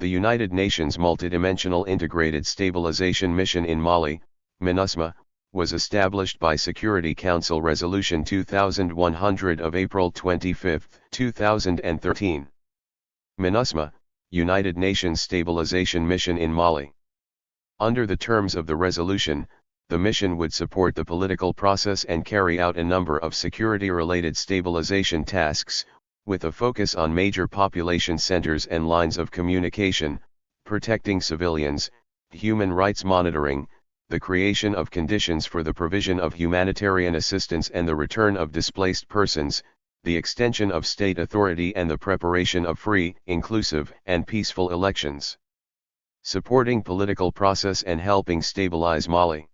The United Nations Multidimensional Integrated Stabilization Mission in Mali, MINUSMA, was established by Security Council Resolution 2100 of April 25, 2013. MINUSMA, United Nations Stabilization Mission in Mali. Under the terms of the resolution, the mission would support the political process and carry out a number of security-related stabilization tasks, with a focus on major population centers and lines of communication, protecting civilians, human rights monitoring, the creation of conditions for the provision of humanitarian assistance and the return of displaced persons, the extension of state authority and the preparation of free, inclusive, and peaceful elections. Supporting political process and helping stabilize Mali.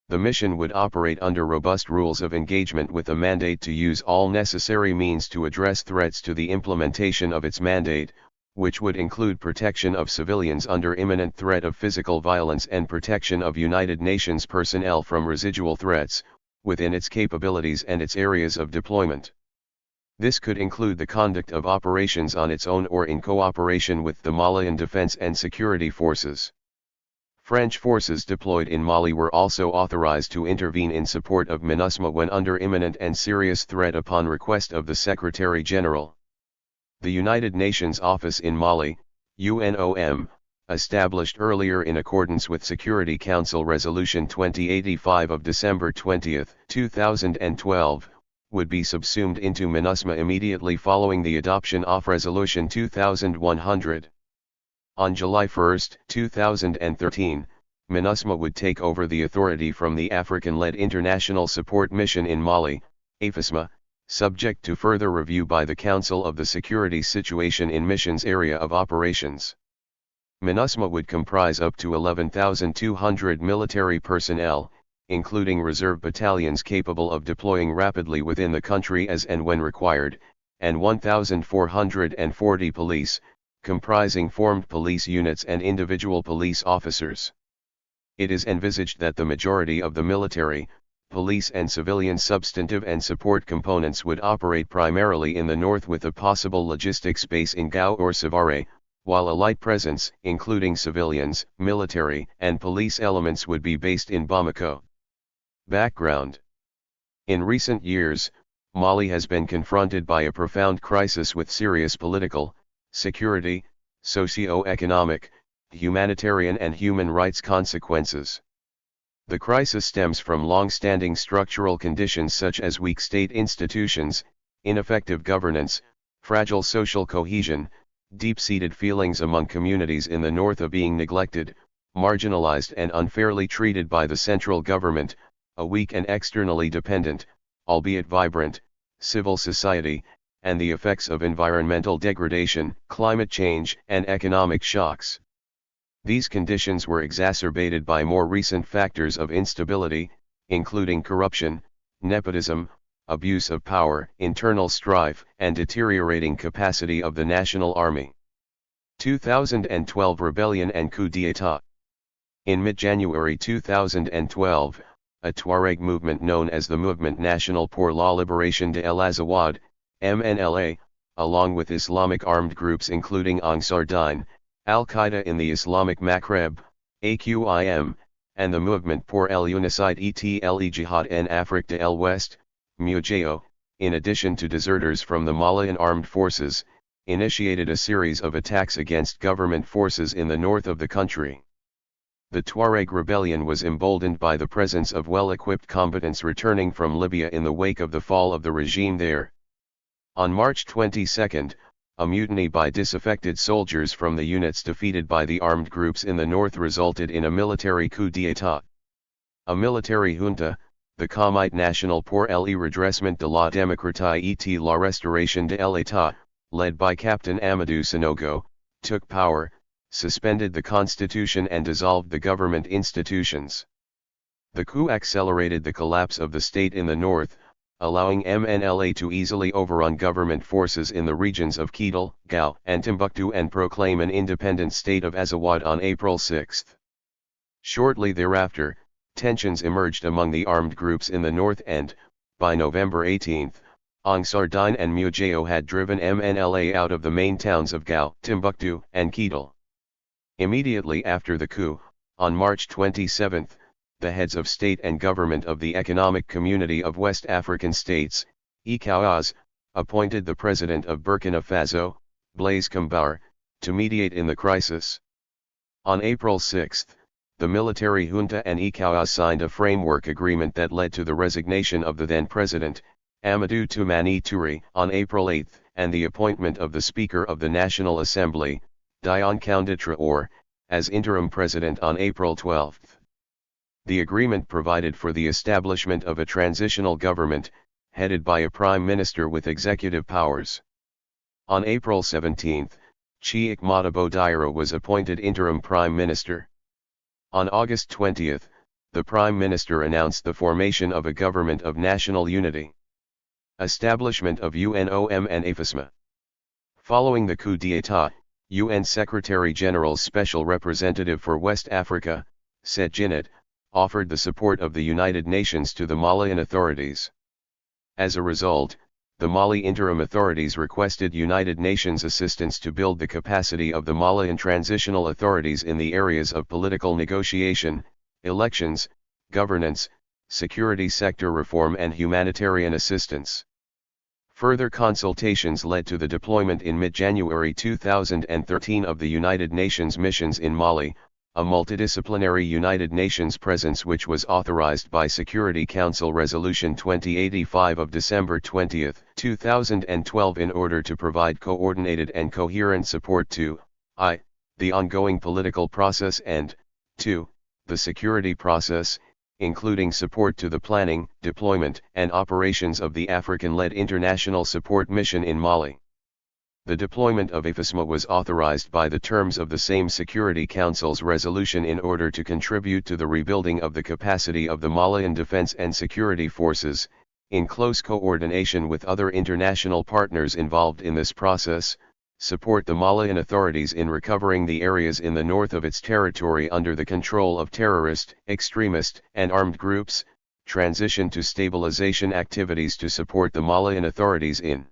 The mission would operate under robust rules of engagement with a mandate to use all necessary means to address threats to the implementation of its mandate, which would include protection of civilians under imminent threat of physical violence and protection of United Nations personnel from residual threats, within its capabilities and its areas of deployment. This could include the conduct of operations on its own or in cooperation with the Malian Defense and Security Forces. French forces deployed in Mali were also authorized to intervene in support of MINUSMA when under imminent and serious threat upon request of the Secretary-General. The United Nations Office in Mali, UNOM, established earlier in accordance with Security Council Resolution 2085 of December 20, 2012, would be subsumed into MINUSMA immediately following the adoption of Resolution 2100. On July 1, 2013, MINUSMA would take over the authority from the African-led International Support Mission in Mali, AFISMA, subject to further review by the Council of the Security Situation in Mission's area of operations. MINUSMA would comprise up to 11,200 military personnel, including reserve battalions capable of deploying rapidly within the country as and when required, and 1,440 police, comprising formed police units and individual police officers. It is envisaged that the majority of the military, police and civilian substantive and support components would operate primarily in the north with a possible logistics base in Gao or Sevare, while a light presence, including civilians, military, and police elements would be based in Bamako. Background. In recent years, Mali has been confronted by a profound crisis with serious political, security, socio-economic, humanitarian and human rights consequences. The crisis stems from long-standing structural conditions such as weak state institutions, ineffective governance, fragile social cohesion, deep-seated feelings among communities in the north of being neglected, marginalized and unfairly treated by the central government, a weak and externally dependent, albeit vibrant, civil society, and the effects of environmental degradation, climate change, and economic shocks. These conditions were exacerbated by more recent factors of instability, including corruption, nepotism, abuse of power, internal strife, and deteriorating capacity of the national army. 2012 Rebellion and coup d'état. In mid-January 2012, a Tuareg movement known as the Mouvement National pour la Libération de l'Azawad, MNLA, along with Islamic armed groups including Ansar Dine, Al-Qaeda in the Islamic Maghreb, AQIM, and the Movement pour l'Unicide et le Jihad en Afrique de l'Ouest, MUJO, in addition to deserters from the Malian armed forces, initiated a series of attacks against government forces in the north of the country. The Tuareg rebellion was emboldened by the presence of well-equipped combatants returning from Libya in the wake of the fall of the regime there. On March 22, a mutiny by disaffected soldiers from the units defeated by the armed groups in the north resulted in a military coup d'état. A military junta, the Comité National pour le redressement de la démocratie et la restauration de l'État, led by Captain Amadou Sanogo, took power, suspended the constitution and dissolved the government institutions. The coup accelerated the collapse of the state in the north, allowing MNLA to easily overrun government forces in the regions of Kidal, Gao, and Timbuktu and proclaim an independent state of Azawad on April 6. Shortly thereafter, tensions emerged among the armed groups in the north and, by November 18, Ansar Dine and MUJO had driven MNLA out of the main towns of Gao, Timbuktu, and Kidal. Immediately after the coup, on March 27, the heads of state and government of the Economic Community of West African States, ECOWAS, appointed the president of Burkina Faso, Blaise Compaoré, to mediate in the crisis. On April 6, the military junta and ECOWAS signed a framework agreement that led to the resignation of the then president, Amadou Toumani Touré, on April 8, and the appointment of the Speaker of the National Assembly, Dion Kounda Traoré, as interim president on April 12. The agreement provided for the establishment of a transitional government, headed by a prime minister with executive powers. On April 17, Cheikh Modibo Diarra was appointed interim prime minister. On August 20, the prime minister announced the formation of a government of national unity. Establishment of UNOM and AFISMA. Following the coup d'état, UN Secretary-General's Special Representative for West Africa, Set Djinnit, offered the support of the United Nations to the Malian authorities. As a result, the Mali interim authorities requested United Nations assistance to build the capacity of the Malian transitional authorities in the areas of political negotiation, elections, governance, security sector reform and humanitarian assistance. Further consultations led to the deployment in mid-January 2013 of the United Nations missions in Mali, a multidisciplinary United Nations presence which was authorized by Security Council Resolution 2085 of December 20, 2012 in order to provide coordinated and coherent support to I. the ongoing political process and 2. the security process, including support to the planning, deployment, and operations of the African-led International Support Mission in Mali. The deployment of AFISMA was authorized by the terms of the same Security Council's resolution in order to contribute to the rebuilding of the capacity of the Malian defense and security forces, in close coordination with other international partners involved in this process, support the Malian authorities in recovering the areas in the north of its territory under the control of terrorist, extremist, and armed groups, transition to stabilization activities to support the Malian authorities in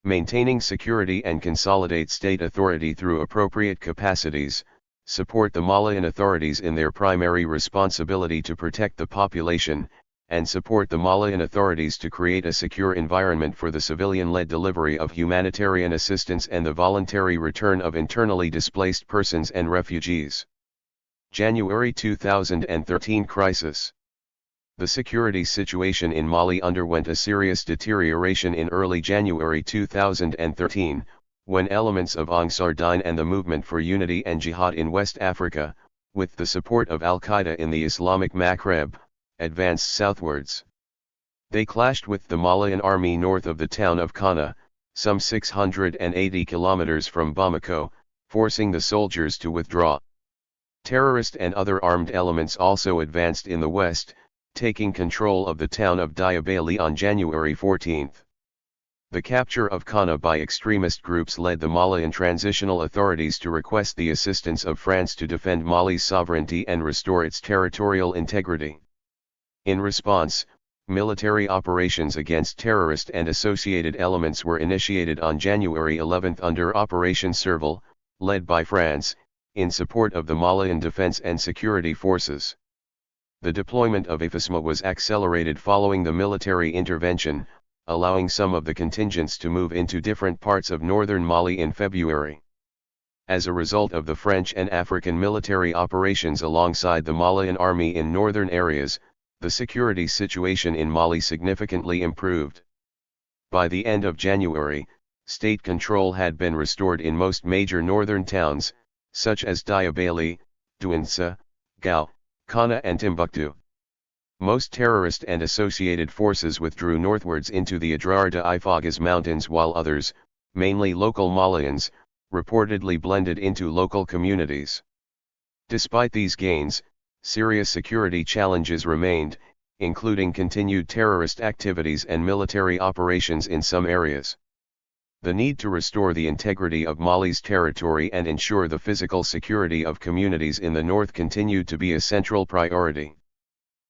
maintaining security and consolidate state authority through appropriate capacities, support the Malian authorities in their primary responsibility to protect the population, and support the Malian authorities to create a secure environment for the civilian-led delivery of humanitarian assistance and the voluntary return of internally displaced persons and refugees. January 2013 crisis. The security situation in Mali underwent a serious deterioration in early January 2013, when elements of Ansar Dine and the Movement for Unity and Jihad in West Africa, with the support of Al-Qaeda in the Islamic Maghreb, advanced southwards. They clashed with the Malian army north of the town of Kana, some 680 kilometers from Bamako, forcing the soldiers to withdraw. Terrorist and other armed elements also advanced in the west, taking control of the town of Diabéli on January 14. The capture of Kana by extremist groups led the Malian transitional authorities to request the assistance of France to defend Mali's sovereignty and restore its territorial integrity. In response, military operations against terrorist and associated elements were initiated on January 11 under Operation Serval, led by France, in support of the Malian defense and security forces. The deployment of AFISMA was accelerated following the military intervention, allowing some of the contingents to move into different parts of northern Mali in February. As a result of the French and African military operations alongside the Malian army in northern areas, the security situation in Mali significantly improved. By the end of January, state control had been restored in most major northern towns, such as Diabéli, Douentza, Gao, Kana and Timbuktu. Most terrorist and associated forces withdrew northwards into the Adrar de Ifagas mountains while others, mainly local Malians, reportedly blended into local communities. Despite these gains, serious security challenges remained, including continued terrorist activities and military operations in some areas. The need to restore the integrity of Mali's territory and ensure the physical security of communities in the north continued to be a central priority.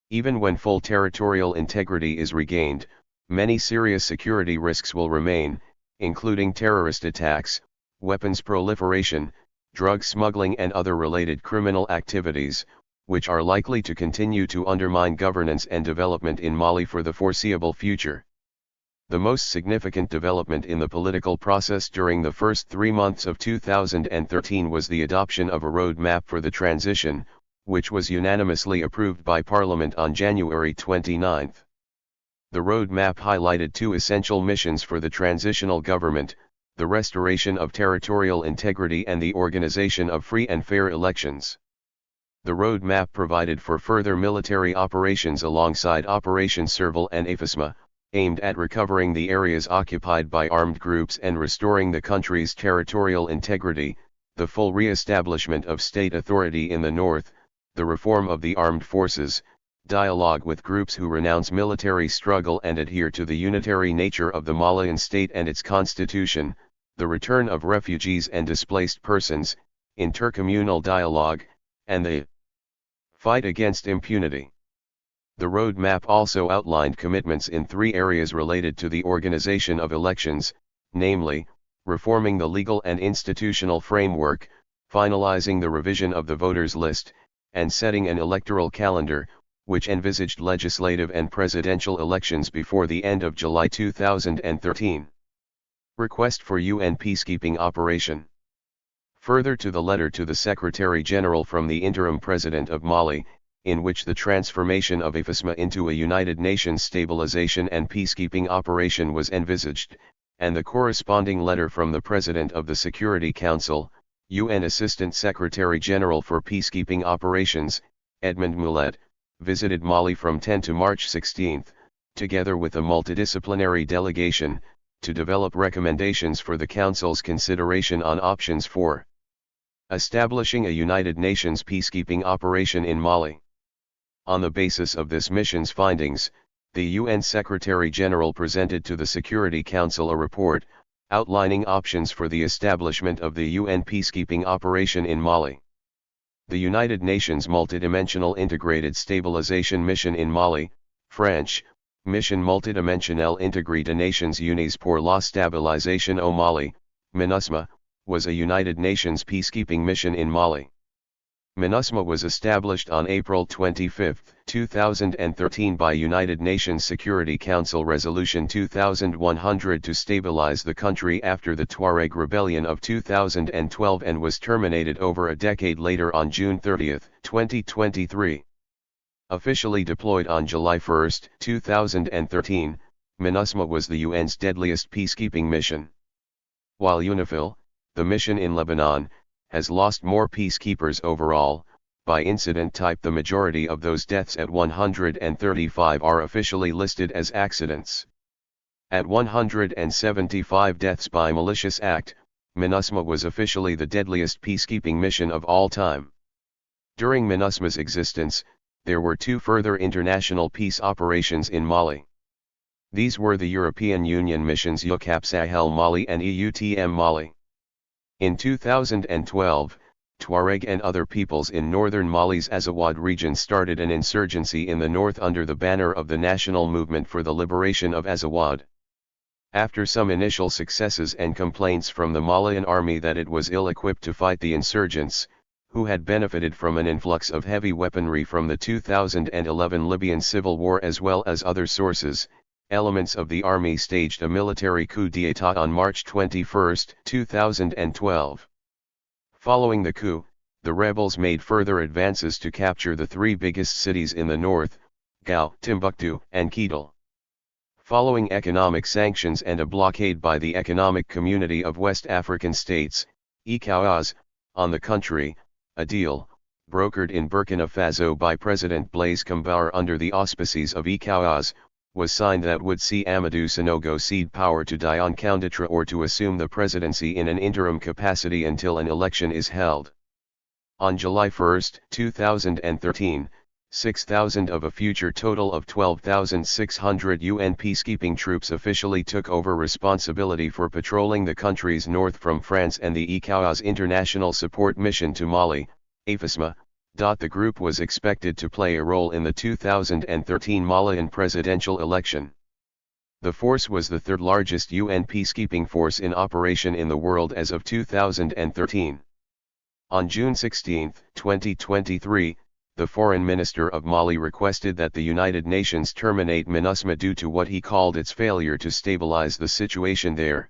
Even when full territorial integrity is regained, many serious security risks will remain, including terrorist attacks, weapons proliferation, drug smuggling and other related criminal activities, which are likely to continue to undermine governance and development in Mali for the foreseeable future. The most significant development in the political process during the first 3 months of 2013 was the adoption of a roadmap for the transition, which was unanimously approved by Parliament on January 29. The roadmap highlighted 2 essential missions for the transitional government: the restoration of territorial integrity and the organization of free and fair elections. The roadmap provided for further military operations alongside Operation Serval and AFISMA, aimed at recovering the areas occupied by armed groups and restoring the country's territorial integrity, the full re-establishment of state authority in the north, the reform of the armed forces, dialogue with groups who renounce military struggle and adhere to the unitary nature of the Malian state and its constitution, the return of refugees and displaced persons, intercommunal dialogue, and the fight against impunity. The roadmap also outlined commitments in 3 areas related to the organization of elections, namely, reforming the legal and institutional framework, finalizing the revision of the voters' list, and setting an electoral calendar, which envisaged legislative and presidential elections before the end of July 2013. Request for UN peacekeeping operation. Further to the letter to the Secretary-General from the interim President of Mali, in which the transformation of AFISMA into a United Nations stabilization and peacekeeping operation was envisaged, and the corresponding letter from the President of the Security Council, UN Assistant Secretary-General for Peacekeeping Operations, Edmond Mulet, visited Mali from 10 to March 16, together with a multidisciplinary delegation, to develop recommendations for the Council's consideration on options for establishing a United Nations peacekeeping operation in Mali. On the basis of this mission's findings, the UN Secretary-General presented to the Security Council a report, outlining options for the establishment of the UN peacekeeping operation in Mali. The United Nations Multidimensional Integrated Stabilization Mission in Mali, French, Mission Multidimensional Intégrée des Nations Unies pour la Stabilisation au Mali, MINUSMA, was a United Nations peacekeeping mission in Mali. MINUSMA was established on April 25, 2013 by United Nations Security Council Resolution 2100 to stabilize the country after the Tuareg rebellion of 2012 and was terminated over a decade later on June 30, 2023. Officially deployed on July 1, 2013, MINUSMA was the UN's deadliest peacekeeping mission. While UNIFIL, the mission in Lebanon, has lost more peacekeepers overall, by incident type the majority of those deaths at 135 are officially listed as accidents. At 175 deaths by malicious act, MINUSMA was officially the deadliest peacekeeping mission of all time. During MINUSMA's existence, there were 2 further international peace operations in Mali. These were the European Union missions UCAP Sahel Mali and EUTM Mali. In 2012, Tuareg and other peoples in northern Mali's Azawad region started an insurgency in the north under the banner of the National Movement for the Liberation of Azawad. After some initial successes and complaints from the Malian army that it was ill-equipped to fight the insurgents, who had benefited from an influx of heavy weaponry from the 2011 Libyan civil war as well as other sources, elements of the army staged a military coup d'état on March 21, 2012. Following the coup, the rebels made further advances to capture the 3 biggest cities in the north, Gao, Timbuktu, and Kidal. Following economic sanctions and a blockade by the Economic Community of West African States, ECOWAS, on the country, a deal, brokered in Burkina Faso by President Blaise Compaoré under the auspices of ECOWAS, was signed that would see Amadou Sanogo cede power to Dion Koundoutra or to assume the presidency in an interim capacity until an election is held. On July 1, 2013, 6,000 of a future total of 12,600 UN peacekeeping troops officially took over responsibility for patrolling the country's north from France and the ECOWAS International Support Mission to Mali, AFISMA. The group was expected to play a role in the 2013 Malian presidential election. The force was the 3rd largest UN peacekeeping force in operation in the world as of 2013. On June 16, 2023, the Foreign Minister of Mali requested that the United Nations terminate MINUSMA due to what he called its failure to stabilize the situation there.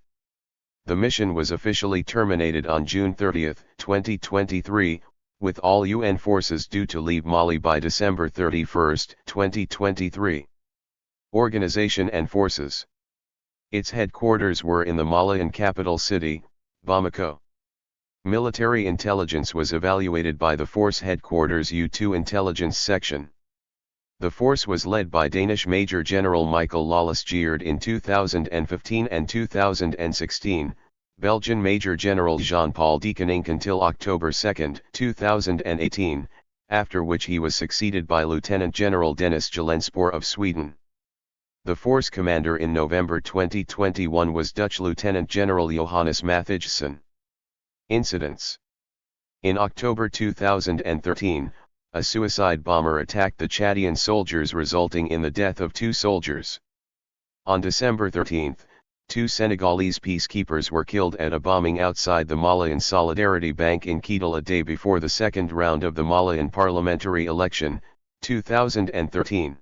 The mission was officially terminated on June 30, 2023, with all UN forces due to leave Mali by December 31, 2023. Organization and forces. Its headquarters were in the Malian capital city, Bamako. Military intelligence was evaluated by the force headquarters U2 intelligence section. The force was led by Danish Major General Michael Lawless-Geard in 2015 and 2016, Belgian Major General Jean-Paul Deconinck until October 2, 2018, after which he was succeeded by Lieutenant General Dennis Gillenspoor of Sweden. The force commander in November 2021 was Dutch Lieutenant General Johannes Matthijssen. Incidents. In October 2013, a suicide bomber attacked the Chadian soldiers, resulting in the death of 2 soldiers. On December 13, 2 Senegalese peacekeepers were killed at a bombing outside the Malian Solidarity Bank in Kidal a day before the second round of the Malian parliamentary election, 2013.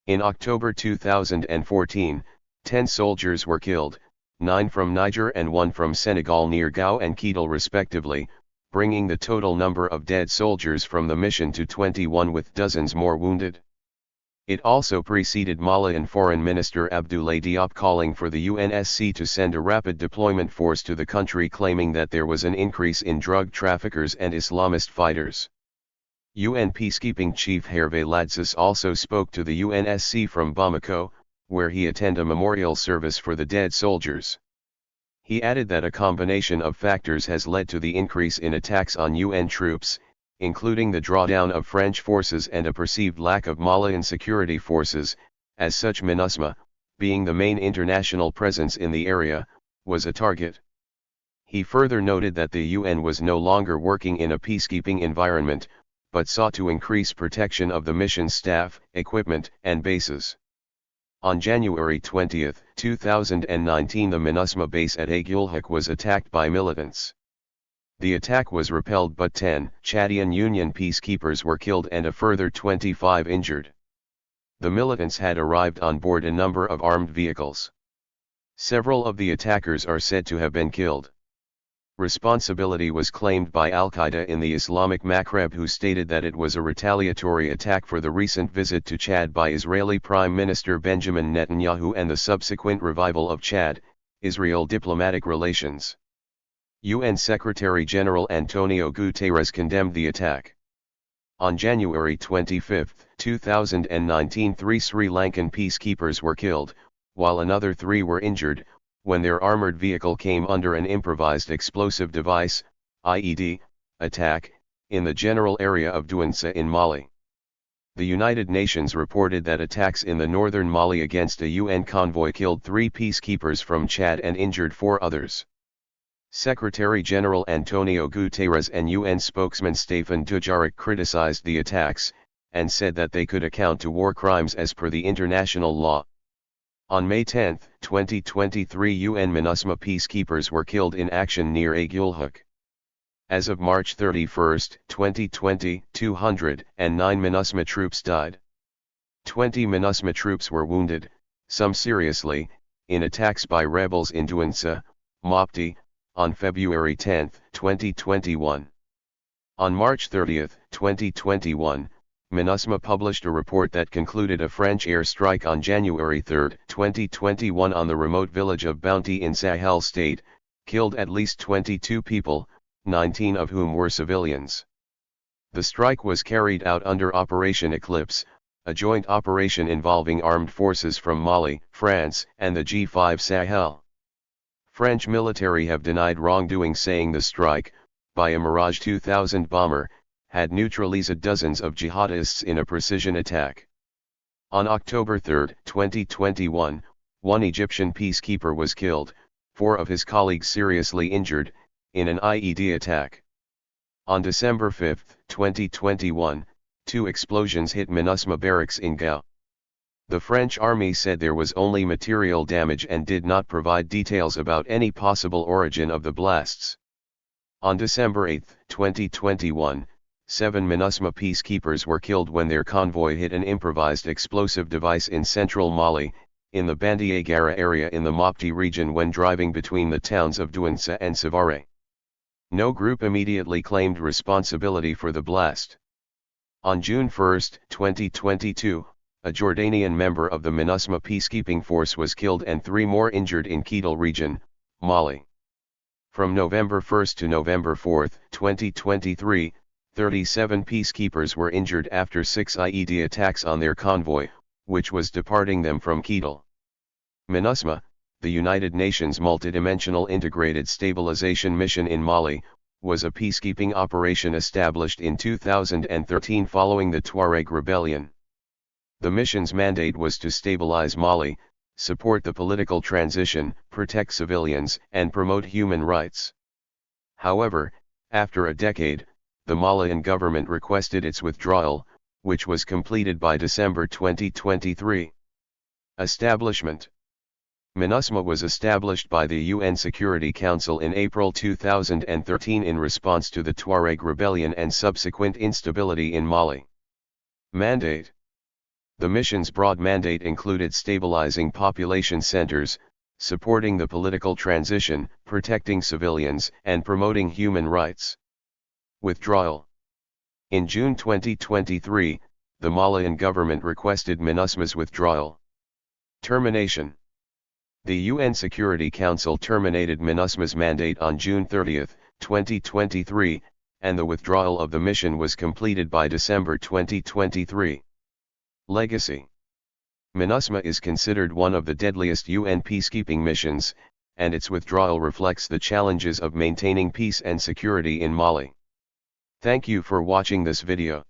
In October 2014, 10 soldiers were killed, 9 from Niger and 1 from Senegal near Gao and Kidal respectively, bringing the total number of dead soldiers from the mission to 21 with dozens more wounded. It also preceded Malian Foreign Minister Abdoulaye Diop calling for the UNSC to send a rapid deployment force to the country, claiming that there was an increase in drug traffickers and Islamist fighters. UN peacekeeping chief Hervé Ladsis also spoke to the UNSC from Bamako, where he attended a memorial service for the dead soldiers. He added that a combination of factors has led to the increase in attacks on UN troops, including the drawdown of French forces and a perceived lack of Malian security forces. As such, MINUSMA, being the main international presence in the area, was a target. He further noted that the UN was no longer working in a peacekeeping environment, but sought to increase protection of the mission's staff, equipment, and bases. On January 20, 2019, the MINUSMA base at Aguelhok was attacked by militants. The attack was repelled, but 10 Chadian Union peacekeepers were killed and a further 25 injured. The militants had arrived on board a number of armed vehicles. Several of the attackers are said to have been killed. Responsibility was claimed by Al-Qaeda in the Islamic Maghreb, who stated that it was a retaliatory attack for the recent visit to Chad by Israeli Prime Minister Benjamin Netanyahu and the subsequent revival of Chad-Israel diplomatic relations. UN Secretary-General Antonio Guterres condemned the attack. On January 25, 2019, 3 Sri Lankan peacekeepers were killed, while another 3 were injured, when their armored vehicle came under an improvised explosive device, IED, attack, in the general area of Douentza in Mali. The United Nations reported that attacks in the northern Mali against a UN convoy killed 3 peacekeepers from Chad and injured 4 others. Secretary-General Antonio Guterres and UN spokesman Stéphane Dujarric criticized the attacks, and said that they could account to war crimes as per the international law. On May 10, 2023, UN MINUSMA peacekeepers were killed in action near Aguelhok. As of March 31, 2020, 209 MINUSMA troops died. 20 MINUSMA troops were wounded, some seriously, in attacks by rebels in Douentza, Mopti, on February 10, 2021. On March 30, 2021, MINUSMA published a report that concluded a French airstrike on January 3, 2021 on the remote village of Bounty in Sahel state, killed at least 22 people, 19 of whom were civilians. The strike was carried out under Operation Eclipse, a joint operation involving armed forces from Mali, France, and the G5 Sahel. French military have denied wrongdoing, saying the strike, by a Mirage 2000 bomber, had neutralized dozens of jihadists in a precision attack. On October 3, 2021, 1 Egyptian peacekeeper was killed, 4 of his colleagues seriously injured, in an IED attack. On December 5, 2021, 2 explosions hit MINUSMA barracks in Gao. The French army said there was only material damage and did not provide details about any possible origin of the blasts. On December 8, 2021, 7 MINUSMA peacekeepers were killed when their convoy hit an improvised explosive device in central Mali, in the Bandiagara area in the Mopti region when driving between the towns of Douensa and Savare. No group immediately claimed responsibility for the blast. On June 1, 2022, a Jordanian member of the MINUSMA peacekeeping force was killed and 3 more injured in Kidal region, Mali. From November 1 to November 4, 2023, 37 peacekeepers were injured after 6 IED attacks on their convoy, which was departing them from Kidal. MINUSMA, the United Nations Multidimensional Integrated Stabilization Mission in Mali, was a peacekeeping operation established in 2013 following the Tuareg rebellion. The mission's mandate was to stabilize Mali, support the political transition, protect civilians, and promote human rights. However, after a decade, the Malian government requested its withdrawal, which was completed by December 2023. Establishment. MINUSMA was established by the UN Security Council in April 2013 in response to the Tuareg rebellion and subsequent instability in Mali. Mandate. The mission's broad mandate included stabilizing population centers, supporting the political transition, protecting civilians, and promoting human rights. Withdrawal. In June 2023, the Malian government requested MINUSMA's withdrawal. Termination. The UN Security Council terminated MINUSMA's mandate on June 30, 2023, and the withdrawal of the mission was completed by December 2023. Legacy. MINUSMA is considered one of the deadliest UN peacekeeping missions, and its withdrawal reflects the challenges of maintaining peace and security in Mali. Thank you for watching this video.